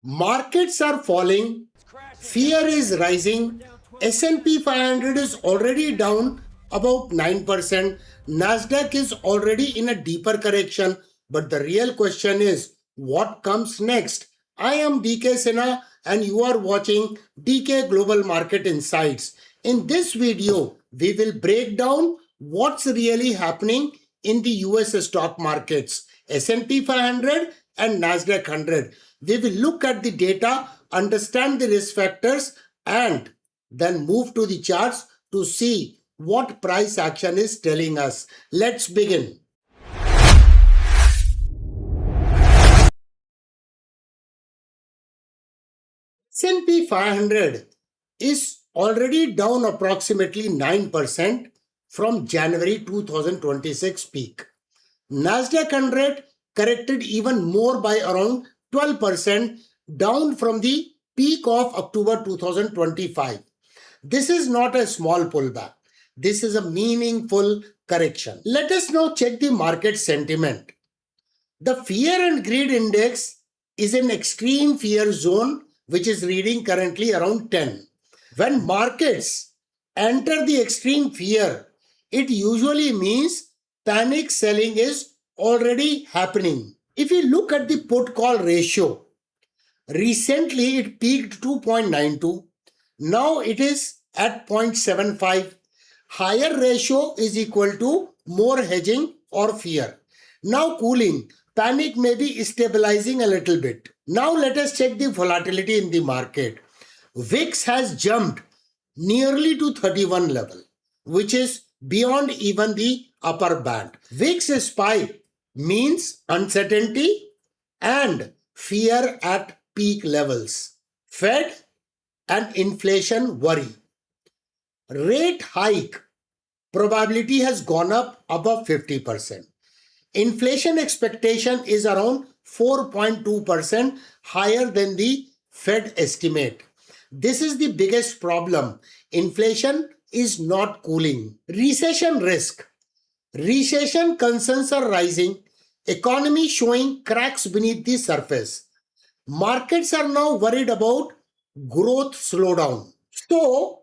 Markets are falling, fear is rising, S&P 500 is already down about 9%, Nasdaq is already in a deeper correction, but the real question is what comes next? I am DK Sinha and you are watching DK Global Market Insights. In this video, we will break down what's really happening in the US stock markets, S&P 500 and Nasdaq 100. We will look at the data, understand the risk factors, and then move to the charts to see what price action is telling us. Let's begin. S&P 500 is already down approximately 9% from January 2026 peak. Nasdaq 100 corrected even more by around 12% down from the peak of October 2025. This is not a small pullback. This is a meaningful correction. Let us now check the market sentiment. The fear and greed index is an extreme fear zone which is reading currently around 10. When markets enter the extreme fear, it usually means panic selling is already happening. If you look at the put call ratio, recently it peaked 2.92. Now it is at 0.75. Higher ratio is equal to more hedging or fear. Now cooling. Panic may be stabilizing a little bit. Now let us check the volatility in the market. VIX has jumped nearly to 31 level, which is beyond even the upper band. VIX spike means uncertainty and fear at peak levels. Fed and inflation worry. Rate hike probability has gone up above 50%. Inflation expectation is around 4.2% higher than the Fed estimate. This is the biggest problem. Inflation is not cooling. Recession risk. Recession concerns are rising. Economy showing cracks beneath the surface. Markets are now worried about growth slowdown. So,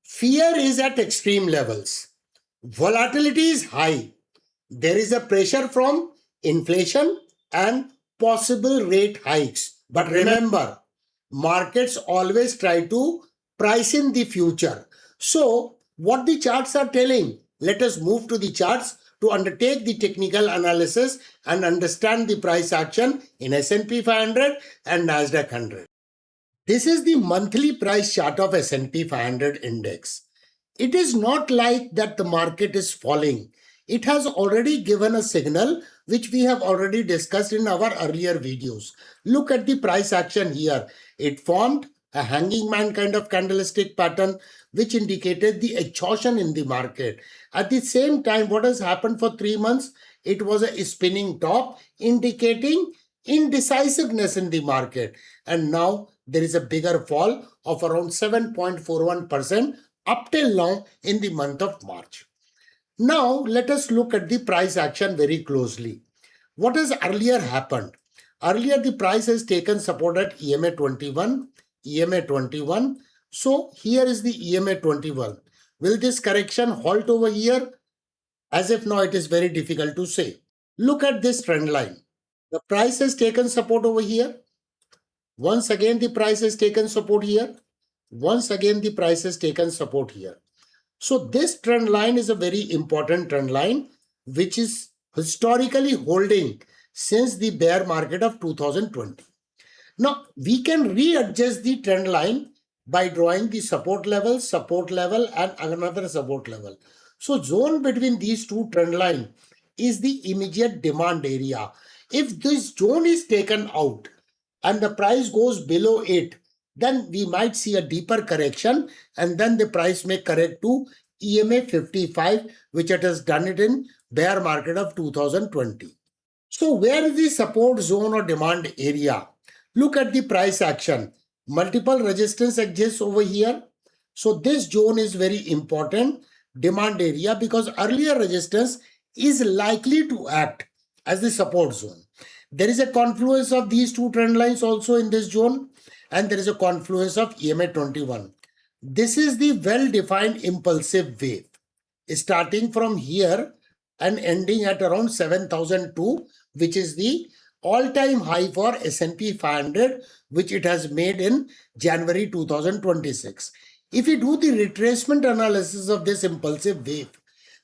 fear is at extreme levels. Volatility is high. There is a pressure from inflation and possible rate hikes. But remember, markets always try to price in the future. So, what the charts are telling, let us move to the charts to undertake the technical analysis and understand the price action in S&P 500 and Nasdaq 100. This is the monthly price chart of S&P 500 index. It is not like that the market is falling. It has already given a signal which we have already discussed in our earlier videos. Look at the price action here. It formed a hanging man kind of candlestick pattern which indicated the exhaustion in the market. At the same time, what has happened for 3 months? It was a spinning top indicating indecisiveness in the market. And now there is a bigger fall of around 7.41% up till now in the month of March. Now, let us look at the price action very closely. What has earlier happened? Earlier, the price has taken support at EMA 21, EMA 21. So, here is the EMA 21. Will this correction halt over here? As if now it is very difficult to say. Look at this trend line. The price has taken support over here. Once again, the price has taken support here. Once again, the price has taken support here. So this trend line is a very important trend line which is historically holding since the bear market of 2020. Now we can readjust the trend line by drawing the support level and another support level. So zone between these two trend line is the immediate demand area. If this zone is taken out and the price goes below it, then we might see a deeper correction and then the price may correct to EMA 55, which it has done it in bear market of 2020. So where is the support zone or demand area? Look at the price action. Multiple resistance exists over here. So this zone is very important demand area because earlier resistance is likely to act as the support zone. There is a confluence of these two trend lines also in this zone, and there is a confluence of EMA 21. This is the well-defined impulsive wave, starting from here and ending at around 7002, which is the all-time high for S&P 500, which it has made in January 2026. If you do the retracement analysis of this impulsive wave,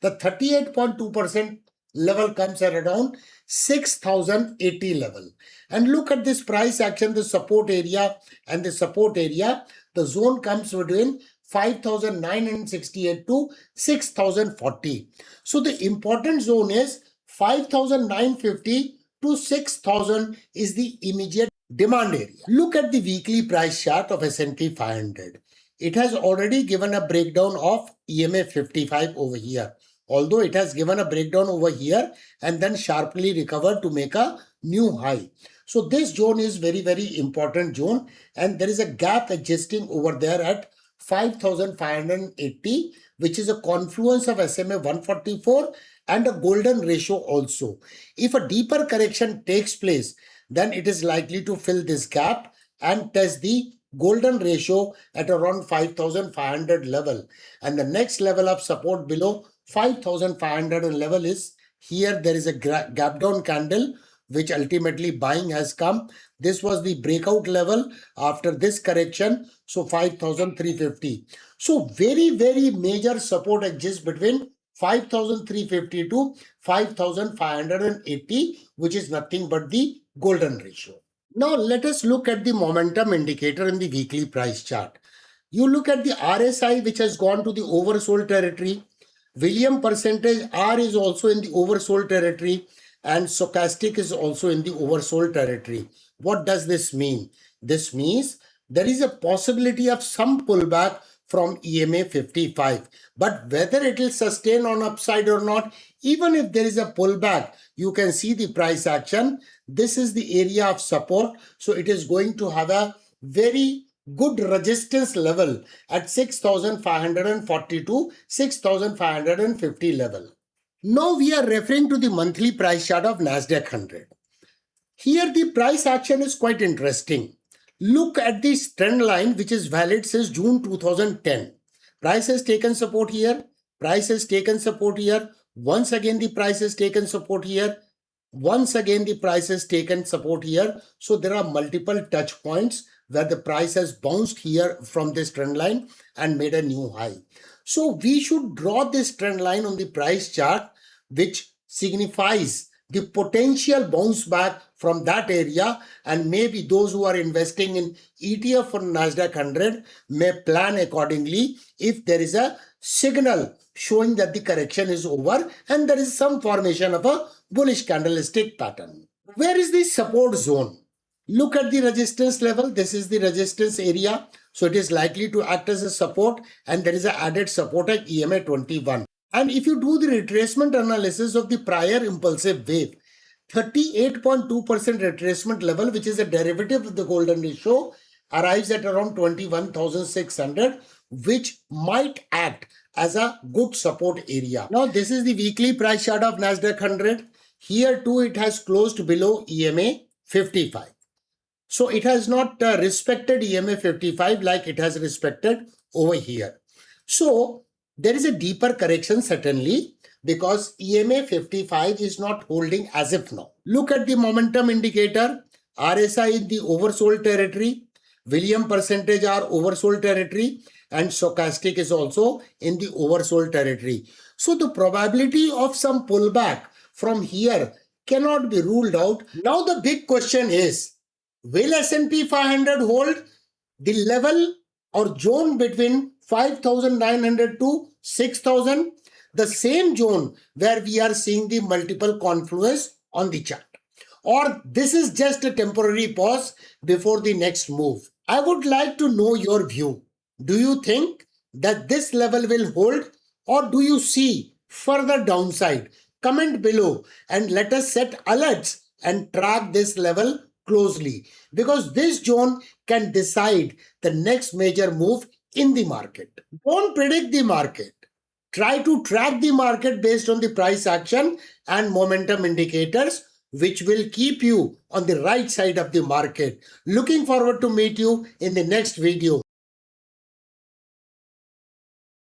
the 38.2% level comes at around 6080 level. And look at this price action, the support area and the support area, the zone comes between 5968 to 6040. So the important zone is 5950 to 6000 is the immediate demand area. Look at the weekly price chart of S&P 500. It has already given a breakdown of EMA 55 over here. Although it has given a breakdown over here and then sharply recovered to make a new high. So this zone is very, very important zone, and there is a gap adjusting over there at 5580, which is a confluence of SMA 144 and a golden ratio also. If a deeper correction takes place, then it is likely to fill this gap and test the golden ratio at around 5500 level. And the next level of support below 5500 level is here. There is a gap down candle which ultimately buying has come. This was the breakout level after this correction. So 5350. So very, very major support exists between 5350 to 5580, which is nothing but the golden ratio. Now let us look at the momentum indicator in the weekly price chart. You look at the RSI, which has gone to the oversold territory. Williams percentage R is also in the oversold territory, and stochastic is also in the oversold territory. What does this mean? This means there is a possibility of some pullback from EMA 55, but whether it will sustain on upside or not, even if there is a pullback, you can see the price action. This is the area of support, so it is going to have a very good resistance level at 6540 to 6550 level. Now we are referring to the monthly price chart of Nasdaq 100. Here the price action is quite interesting. Look at this trend line, which is valid since June 2010. Price has taken support here. Price has taken support here. Once again, the price has taken support here. Once again, the price has taken support here. So there are multiple touch points where the price has bounced here from this trend line and made a new high. So we should draw this trend line on the price chart, which signifies the potential bounce back from that area, and maybe those who are investing in ETF for Nasdaq 100 may plan accordingly if there is a signal showing that the correction is over and there is some formation of a bullish candlestick pattern. Where is the support zone? Look at the resistance level. This is the resistance area. So it is likely to act as a support, and there is an added support at EMA 21. And if you do the retracement analysis of the prior impulsive wave, 38.2% retracement level, which is a derivative of the golden ratio, arrives at around 21,600, which might act as a good support area. Now this is the weekly price chart of Nasdaq 100. Here too it has closed below EMA 55. So it has not respected EMA 55 like it has respected over here. So there is a deeper correction certainly, because EMA 55 is not holding as if now. Look at the momentum indicator. RSI in the oversold territory. Williams percentage are oversold territory, and stochastic is also in the oversold territory. So the probability of some pullback from here cannot be ruled out. Now the big question is, will S&P 500 hold the level or zone between 5,900 to 6,000? The same zone where we are seeing the multiple confluence on the chart. Or this is just a temporary pause before the next move. I would like to know your view. Do you think that this level will hold, or do you see further downside? Comment below and let us set alerts and track this level closely, because this zone can decide the next major move in the market. Don't predict the market. Try to track the market based on the price action and momentum indicators. which will keep you on the right side of the market. Looking forward to meet you in the next video.